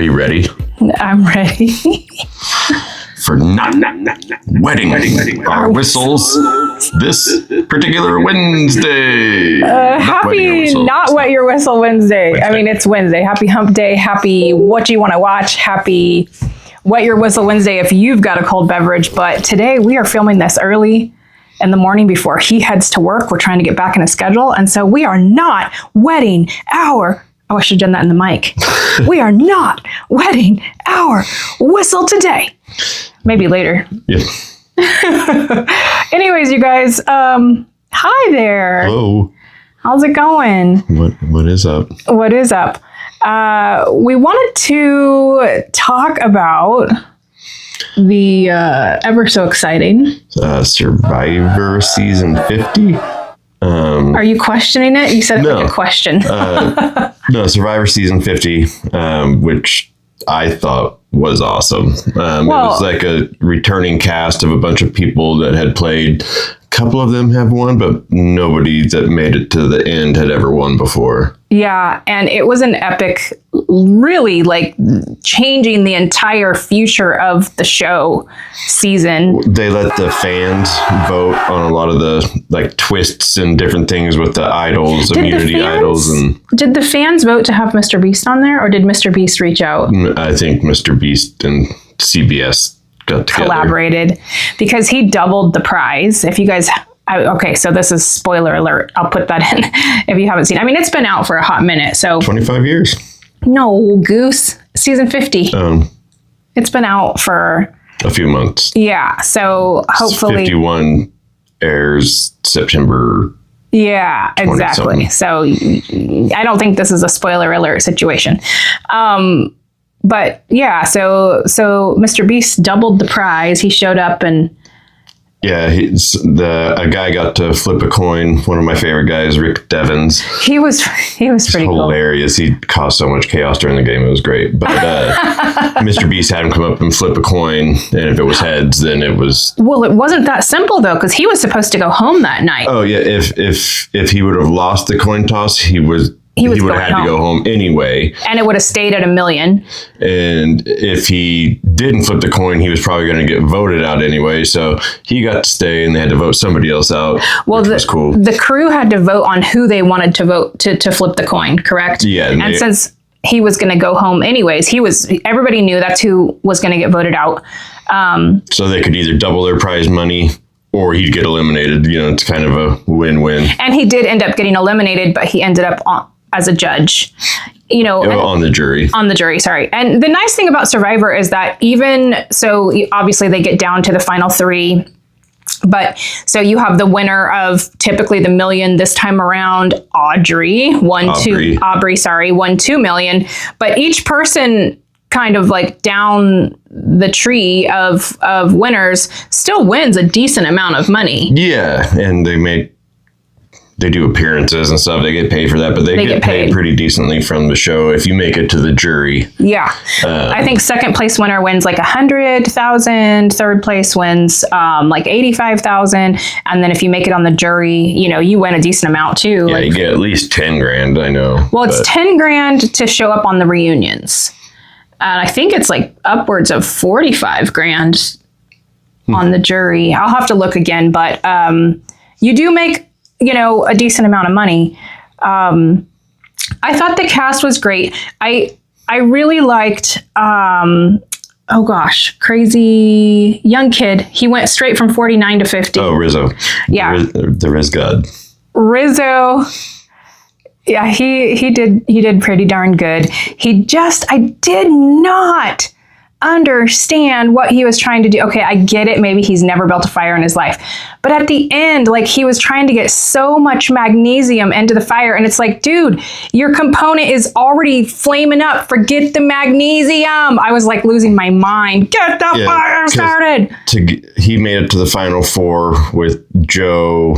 Are you ready? I'm ready. For not wedding our whistles this particular Wednesday. Happy not wet your whistle Wednesday. I mean, it's Wednesday. Happy hump day. Happy what you want to watch. Happy wet your whistle Wednesday if you've got a cold beverage. But today we are filming this early in the morning before he heads to work. We're trying to get back in a schedule. And so we are not wetting our... Oh, I should have done that in the mic. We are not wetting our whistle today. Maybe later. Yeah. Anyways, you guys, hi there. Hello. How's it going? What is up? What is up? We wanted to talk about the ever so exciting Survivor season 50. Are you questioning it? You said it like a question. No, Survivor season 50, which I thought was awesome. It was like a returning cast of a bunch of people that had played. A couple of them have won, but nobody that made it to the end had ever won before. Yeah, and it was an epic, really like changing the entire future of the show season. They let the fans vote on a lot of the like twists and different things with the idols, immunity idols. And did the fans vote to have Mr. Beast on there, or did Mr. Beast reach out? I think Mr. Beast and CBS got together. Collaborated, because he doubled the prize. If you guys... Okay, so this is spoiler alert. I'll put that in if you haven't seen it. I mean, it's been out for a hot minute. So 25 years. No, Goose. Season 50. It's been out for a few months. Yeah, so hopefully 51 airs September. Yeah, exactly. So I don't think this is a spoiler alert situation. But yeah, so Mr. Beast doubled the prize. He showed up and... Yeah, a guy got to flip a coin. One of my favorite guys, Rick Devens. He was pretty hilarious. Cool. He caused so much chaos during the game. It was great. But Mr. Beast had him come up and flip a coin, and if it was heads, then it was. Well, it wasn't that simple though, because he was supposed to go home that night. Oh yeah, if he would have lost the coin toss, he would have had to go home anyway. And it would have stayed at 1 million. And if he didn't flip the coin, he was probably going to get voted out anyway. So he got to stay and they had to vote somebody else out, which was cool. The crew had to vote on who they wanted to vote to flip the coin, correct? Yeah. And since he was going to go home anyways, everybody knew that's who was going to get voted out. So they could either double their prize money or he'd get eliminated. You know, it's kind of a win-win. And he did end up getting eliminated, but he ended up as a judge, you know, on the jury. Sorry. And the nice thing about Survivor is that obviously they get down to the final 3, but so you have the winner of typically the million this time around, Aubrey won 2 million, but each person kind of like down the tree of winners still wins a decent amount of money. Yeah. And they do appearances and stuff. They get paid for that, but they get paid pretty decently from the show if you make it to the jury. Yeah. I think second place winner wins like 100,000. Third place wins like 85,000. And then if you make it on the jury, you know, you win a decent amount too. Yeah, you get at least 10 grand, I know. Well, it's 10 grand to show up on the reunions. And I think it's like upwards of 45 grand on the jury. I'll have to look again, but you do make, you know, a decent amount of money. I thought the cast was great. I really liked, crazy young kid. He went straight from 49 to 50. Oh, Rizzo. Yeah. The Riz God. Rizzo. Yeah, he did pretty darn good. I did not understand what he was trying to do. Okay, I get it. Maybe he's never built a fire in his life. But at the end, like he was trying to get so much magnesium into the fire. And it's like, dude, your component is already flaming up. Forget the magnesium. I was like losing my mind. Get the fire started. He made it to the final 4 with Joe,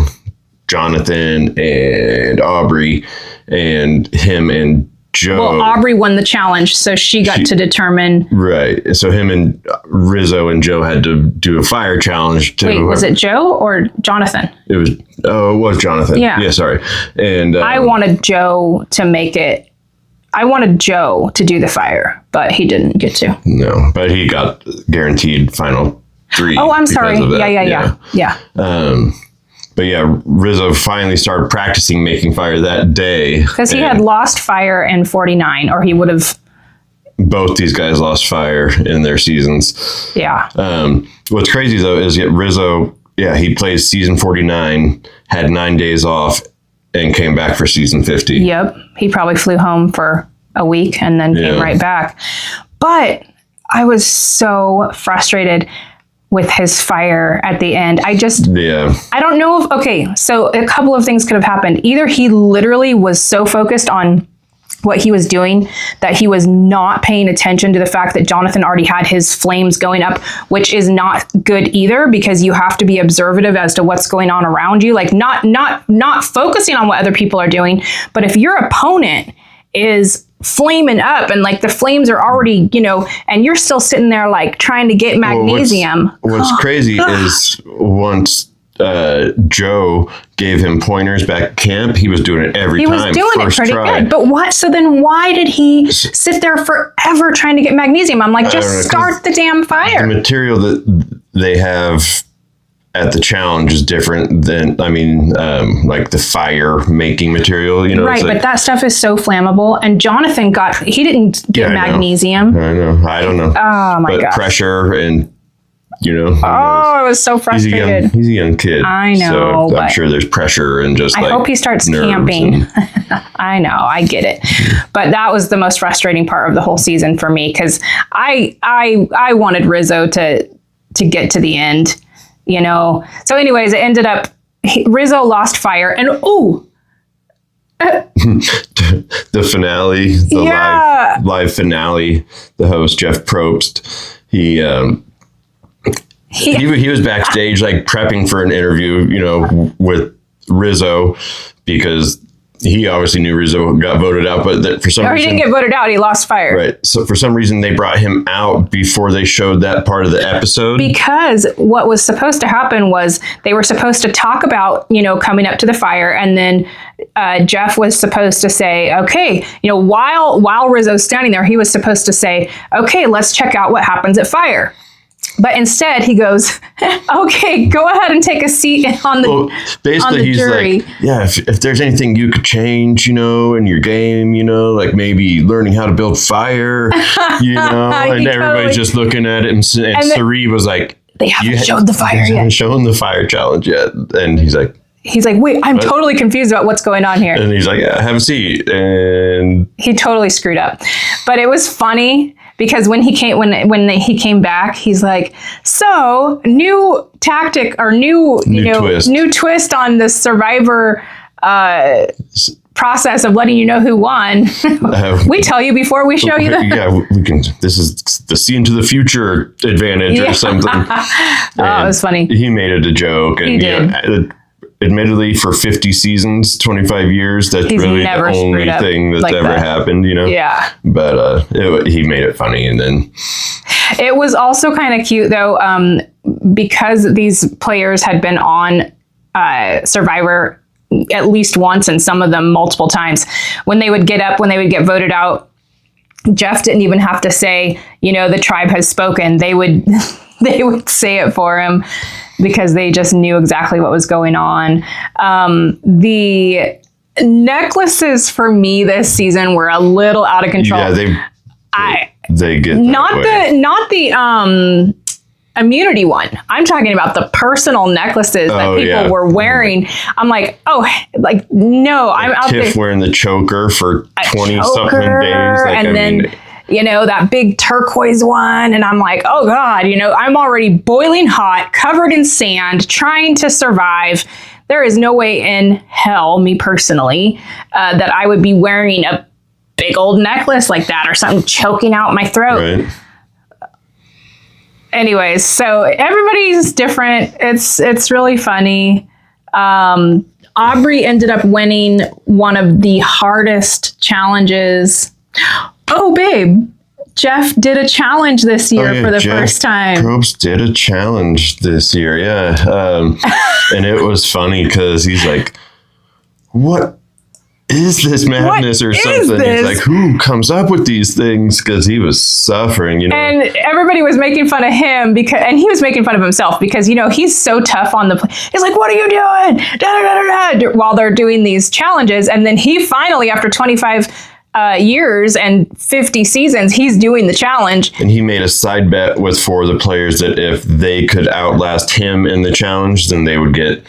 Jonathan, and Aubrey, and him and Joe. Well, Aubrey won the challenge, so she got to determine. Right. So him and Rizzo and Joe had to do a fire challenge. Wait, was it Joe or Jonathan? It was Jonathan. Yeah, sorry. And I wanted Joe to make it I wanted Joe to do the fire, but he didn't get to. No, but he got guaranteed final 3. Oh, I'm sorry. Yeah. But yeah, Rizzo finally started practicing making fire that day. Because he had lost fire in 49, or he would have. Both these guys lost fire in their seasons. Yeah. What's crazy, though, is Rizzo, he played season 49, had 9 days off, and came back for season 50. Yep. He probably flew home for a week and then came right back. But I was so frustrated with his fire at the end. I don't know if, so a couple of things could have happened. Either he literally was so focused on what he was doing that he was not paying attention to the fact that Jonathan already had his flames going up, which is not good either, because you have to be observative as to what's going on around you. Like not focusing on what other people are doing, but if your opponent is flaming up and like the flames are already, and you're still sitting there like trying to get magnesium. What's crazy is once Joe gave him pointers back at camp, he was doing it every time. He was doing it pretty good. But so then why did he sit there forever trying to get magnesium? I'm like, just start the damn fire. The material that they have at the challenge is different than, like the fire making material, Right, but that stuff is so flammable. And Jonathan he didn't get magnesium. I know. I don't know. Oh my god. Pressure and, I was so frustrated. He's a young kid. I know. So I'm sure there's pressure and just I hope he starts camping. I know, I get it. But that was the most frustrating part of the whole season for me, because I wanted Rizzo to get to the end. So anyways, it ended up Rizzo lost fire and the finale, live finale, the host Jeff Probst, he was backstage like prepping for an interview, with Rizzo, because he obviously knew Rizzo got voted out, but for some reason... he didn't get voted out, he lost fire. Right. So for some reason, they brought him out before they showed that part of the episode. Because what was supposed to happen was they were supposed to talk about, coming up to the fire, and then Jeff was supposed to say, okay, while Rizzo's standing there, he was supposed to say, okay, let's check out what happens at fire. But instead, he goes, okay, go ahead and take a seat on the he's jury. Like, if there's anything you could change, in your game, like maybe learning how to build fire, and everybody's just looking at it. And Sari was like, they haven't showed the fire yet. They haven't shown the fire challenge yet. And he's like, wait, I'm totally confused about what's going on here. And he's like, yeah, have a seat. And he totally screwed up. But it was funny, because when he came back, he's like, so new tactic or new twist on the Survivor process of letting you know who won. We tell you before we show you we can. This is the see into the future advantage or something. It was funny. He made it a joke, and he did. Admittedly, for 50 seasons, 25 years, that's really the only thing that's ever happened, Yeah. But he made it funny, and then... It was also kind of cute, though, because these players had been on Survivor at least once, and some of them multiple times. When they would get up, when they would get voted out, Jeff didn't even have to say, the tribe has spoken. They would say it for him, because they just knew exactly what was going on. The necklaces for me this season were a little out of control. Yeah, they get not the immunity one. I'm talking about the personal necklaces that people were wearing. I'm like, no, I'm out there. Tiff wearing the choker for 20 something days, and then. That big turquoise one. And I'm like, oh God, I'm already boiling hot, covered in sand, trying to survive. There is no way in hell, me personally, that I would be wearing a big old necklace like that or something choking out my throat. Right. Anyways, so everybody's different. It's really funny. Aubrey ended up winning one of the hardest challenges. Oh, babe, Jeff did a challenge this year for the first time. Probst did a challenge this year, yeah. And it was funny because he's like, what is this madness or something? He's like, who comes up with these things? Because he was suffering, you know. And everybody was making fun of him and he was making fun of himself because, you know, he's so tough on the play. He's like, what are you doing? Da, da, da, da, while they're doing these challenges. And then he finally, after 25 years and 50 seasons, he's doing the challenge. And he made a side bet with 4 of the players that if they could outlast him in the challenge, then they would get,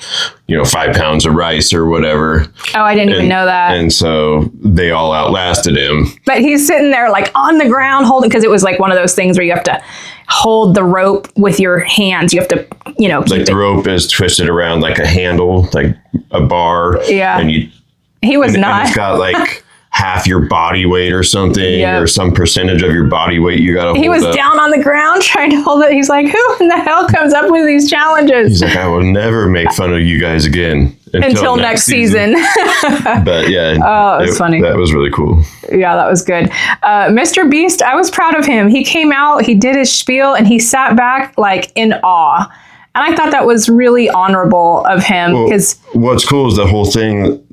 you know, 5 pounds of rice or whatever. Oh, I didn't even know that. And so they all outlasted him. But he's sitting there like on the ground holding, because it was like one of those things where you have to hold the rope with your hands. You have to, you know, like the rope is twisted around like a handle, like a bar. Yeah. And he was not. And it's got like half your body weight or something, or some percentage of your body weight you got to hold. He was down on the ground trying to hold it. He's like, who in the hell comes up with these challenges? He's like, I will never make fun of you guys again until next season. But yeah. Oh, it was funny. That was really cool. Yeah, that was good. Mr. Beast, I was proud of him. He came out, he did his spiel, and he sat back like in awe. And I thought that was really honorable of him. Because what's cool is the whole thing.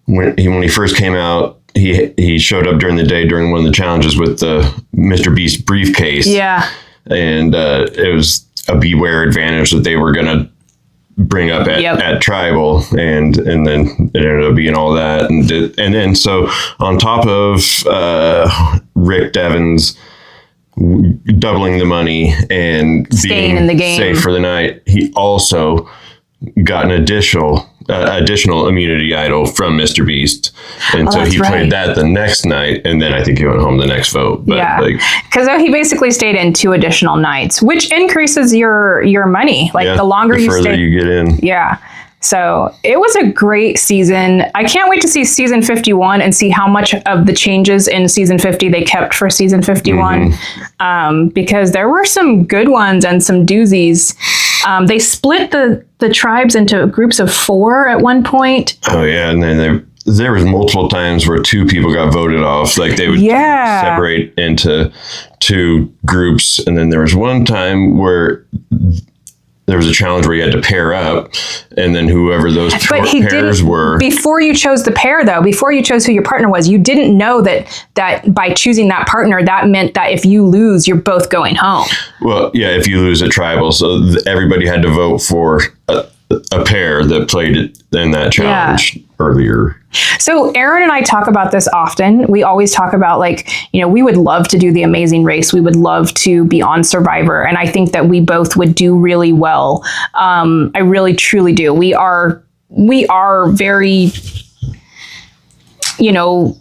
When he first came out, he showed up during the day during one of the challenges with the Mr. Beast briefcase. Yeah. And it was a beware advantage that they were going to bring up at Tribal. And then it ended up being all that. And then so on top of Rick Devens doubling the money and staying in the game, safe for the night, he also got an additional immunity idol from Mr. Beast, and so he played that the next night, and then I think he went home the next vote. But because he basically stayed in 2 additional nights, which increases your money. Like the longer you stay, you get in. Yeah. So it was a great season. I can't wait to see season 51 and see how much of the changes in season 50 they kept for season 51, because there were some good ones and some doozies. They split the tribes into groups of 4 at one point. Oh yeah, and then there was multiple times where 2 people got voted off. Like they would separate into 2 groups, and then there was one time where there was a challenge where you had to pair up, and then whoever those pairs were. Before you chose the pair, though, before you chose who your partner was, you didn't know that by choosing that partner, that meant that if you lose, you're both going home. Well, yeah, if you lose at Tribal. So everybody had to vote for a pair that played it in that challenge earlier. So Aaron and I talk about this often. We always talk about, like, you know, we would love to do the Amazing Race. We would love to be on Survivor. And I think that we both would do really well. I really, truly do. We are very, you know,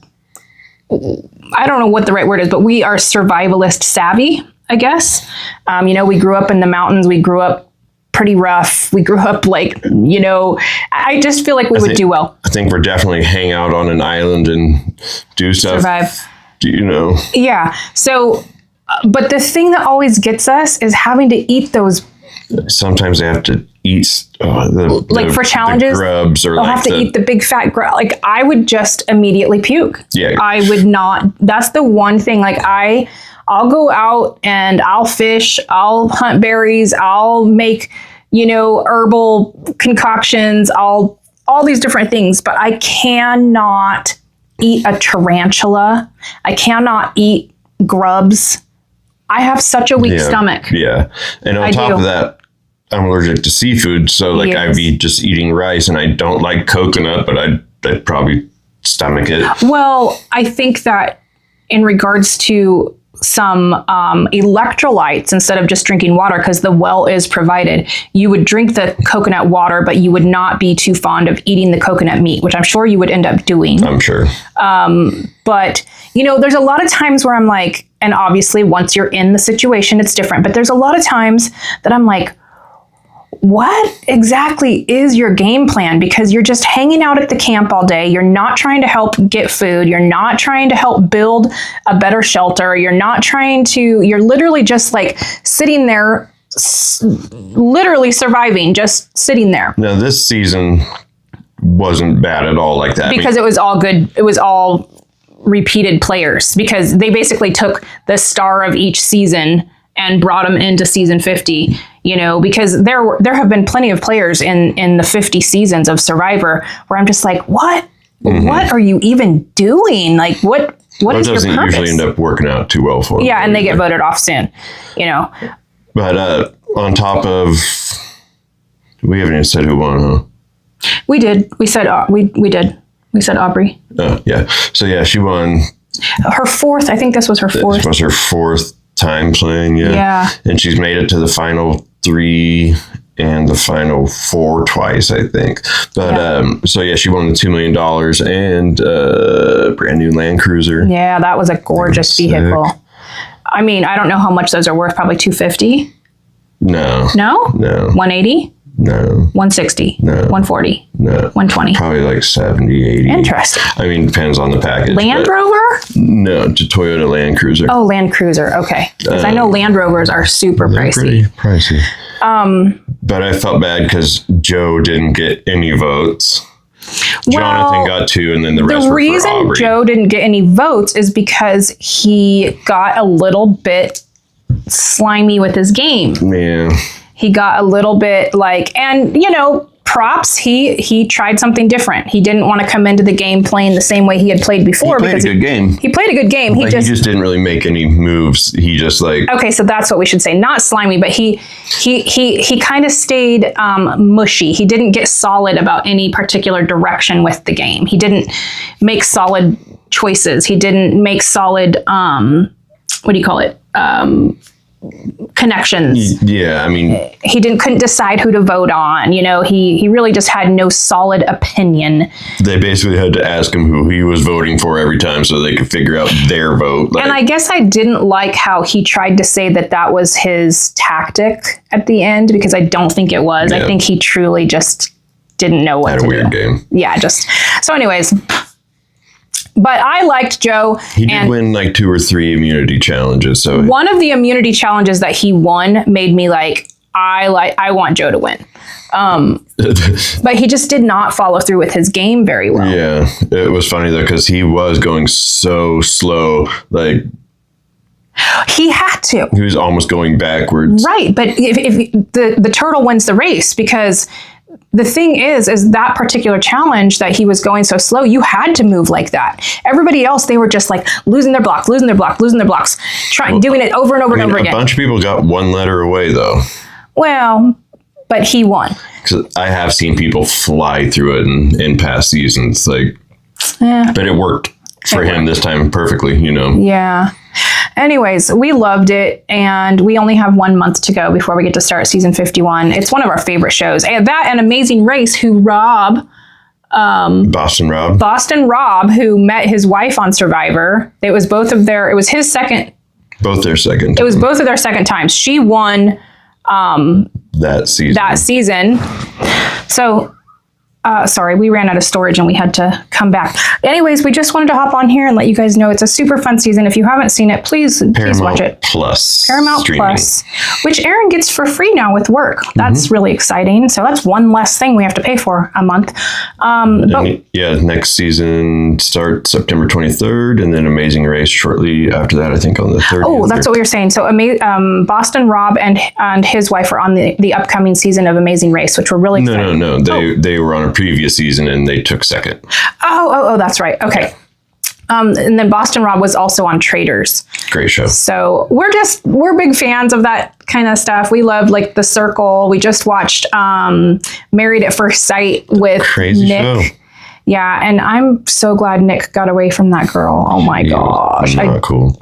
I don't know what the right word is, but we are survivalist savvy, I guess. You know, we grew up in the mountains. We grew up pretty rough. We grew up like, you know, I just feel like we would do well. I think we're definitely hang out on an island and do stuff. Survive. You know? Yeah. So, but the thing that always gets us is having to eat those. Sometimes they have to eat for challenges, the grubs, or they'll have to eat the big fat grub. Like I would just immediately puke. Yeah. I would not. That's the one thing. Like I'll go out and I'll fish, I'll hunt berries, I'll make, you know, herbal concoctions, all these different things, but I cannot eat a tarantula. I cannot eat grubs. I have such a weak stomach. Yeah. And on top of that, I'm allergic to seafood. So like I'd be just eating rice, and I don't like coconut, but I'd probably stomach it. Well, I think that in regards to some electrolytes, instead of just drinking water, because the well is provided, you would drink the coconut water, but you would not be too fond of eating the coconut meat, which I'm sure you would end up doing. I'm sure. But, you know, there's a lot of times where I'm like, and obviously once you're in the situation, it's different, but there's a lot of times that I'm like, what exactly is your game plan? Because you're just hanging out at the camp all day. You're not trying to help get food. You're not trying to help build a better shelter. You're literally just like sitting there, literally surviving, just sitting there. Now, this season wasn't bad at all like that. Because it was all good. It was all repeated players, because they basically took the star of each season and brought them into season 50, you know, because there have been plenty of players in the 50 seasons of Survivor where I'm just like, what what are you even doing? Like, what is your purpose? It doesn't usually end up working out too well for them. Yeah, and they get voted off soon, you know. But on top of, we haven't even said who won, huh? We did. We said we did. We said Aubrey. Oh, yeah. So, yeah, she won. Her fourth. I think this was her fourth. This was her fourth time playing, Yeah. And she's made it to the final 3 and the final 4 twice, I think. But, so, yeah, she won the $2 million and a brand new Land Cruiser. Yeah, that was a gorgeous vehicle. I mean, I don't know how much those are worth. Probably $250. No. No? No. $180? No. $160? No. $140? No. $120? Probably like $70, $80. Interesting. I mean, depends on the package. Land Rover? No, it's a Toyota Land Cruiser. Oh, Land Cruiser. Okay. Because I know Land Rovers are super pricey. Pretty pricey. But I felt bad because Joe didn't get any votes. Jonathan got 2, and then the rest were for Aubrey. The reason Joe didn't get any votes is because he got a little bit slimy with his game. Yeah. He got a little bit like, and you know, props. He tried something different. He didn't want to come into the game playing the same way he had played before. He played a good game. He played a good game. He just didn't really make any moves. He just like. Okay, so that's what we should say. Not slimy, but he kind of stayed mushy. He didn't get solid about any particular direction with the game. He didn't make solid choices. He didn't make solid what do you call it? Connections. Yeah, I mean, he couldn't decide who to vote on. You know, he really just had no solid opinion. They basically had to ask him who he was voting for every time so they could figure out their vote. Like, and I guess I didn't like how he tried to say that was his tactic at the end, because I don't think it was. Yeah. I think he truly just didn't know what to do. Had a weird game. Yeah, just so anyways. But I liked Joe. He did win like 2 or 3 immunity challenges. So one of the immunity challenges that he won made me like, I want Joe to win. But he just did not follow through with his game very well. Yeah, it was funny though, because he was going so slow. Like, he had to. He was almost going backwards. Right, but if the turtle wins the race, because the thing is that particular challenge that he was going so slow, you had to move like that. Everybody else, they were just like losing their blocks, doing it over and over and over again. A bunch of people got 1 letter away though. Well, but he won. Because I have seen people fly through it in past seasons, like, but it worked for him this time perfectly, you know. Yeah. Anyways, we loved it, and we only have 1 month to go before we get to start season 51. It's one of our favorite shows. And that and Amazing Race, who Boston Rob, who met his wife on Survivor. It was his second. Both their second. It was both of their second times. She won that season. So sorry, we ran out of storage and we had to come back. Anyways, we just wanted to hop on here and let you guys know it's a super fun season. If you haven't seen it, please watch it. Paramount streaming. Plus, which Aaron gets for free now with work. That's really exciting. So that's one less thing we have to pay for a month. Next season starts September 23rd, and then Amazing Race shortly after that, I think on the 30th. Oh, that's what we were saying. So Boston Rob and his wife are on the upcoming season of Amazing Race, which we're really excited. No. They were on a previous season and they took second. Oh, that's right. Okay. Yeah. And then Boston Rob was also on Traitors. Great show. So we're big fans of that kind of stuff. We love like The Circle. We just watched Married at First Sight with Crazy Nick. Show. Yeah, and I'm so glad Nick got away from that girl. Oh my gosh. Not cool.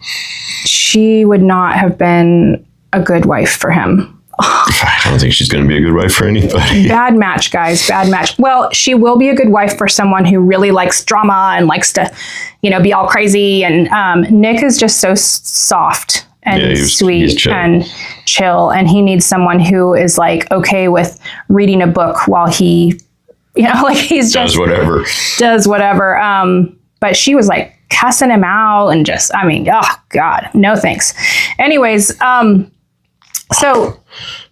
She would not have been a good wife for him. I don't think she's going to be a good wife for anybody. Bad match, guys. Bad match. Well, she will be a good wife for someone who really likes drama and likes to, be all crazy. And Nick is just so soft and sweet and chill. And he needs someone who is like okay with reading a book while he, he's just does whatever. But she was like cussing him out and oh God, no thanks. Anyways, so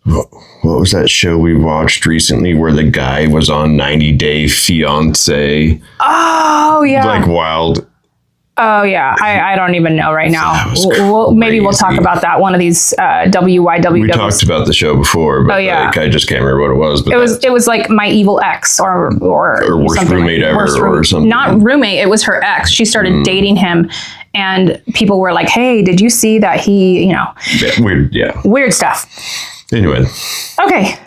what was that show we watched recently where the guy was on 90 Day Fiancé? Oh yeah. Like wild. Oh yeah, I don't even know right now. Maybe we'll talk about that one of these WYWW. We talked about the show before, but I just can't remember what it was. But it was like My Evil Ex or worst roommate ever or something. Not roommate, it was her ex. She started dating him, and people were like, "Hey, did you see that he?" Weird stuff. Anyway, okay.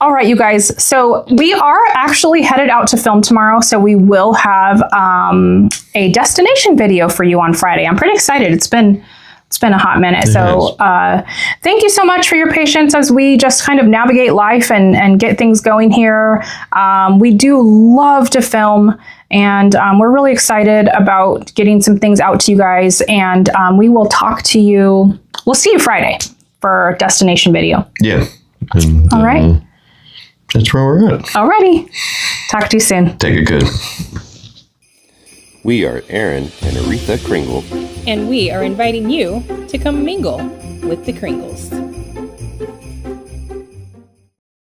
All right, you guys. So we are actually headed out to film tomorrow. So we will have a destination video for you on Friday. I'm pretty excited. It's been a hot minute. So thank you so much for your patience as we just kind of navigate life and get things going here. We do love to film, and we're really excited about getting some things out to you guys. And we will talk to you. We'll see you Friday for our destination video. Yeah. All right. That's where we're at. Alrighty. Talk to you soon. Take it good. We are Aaron and Aretha Kringle. And we are inviting you to come mingle with the Kringles.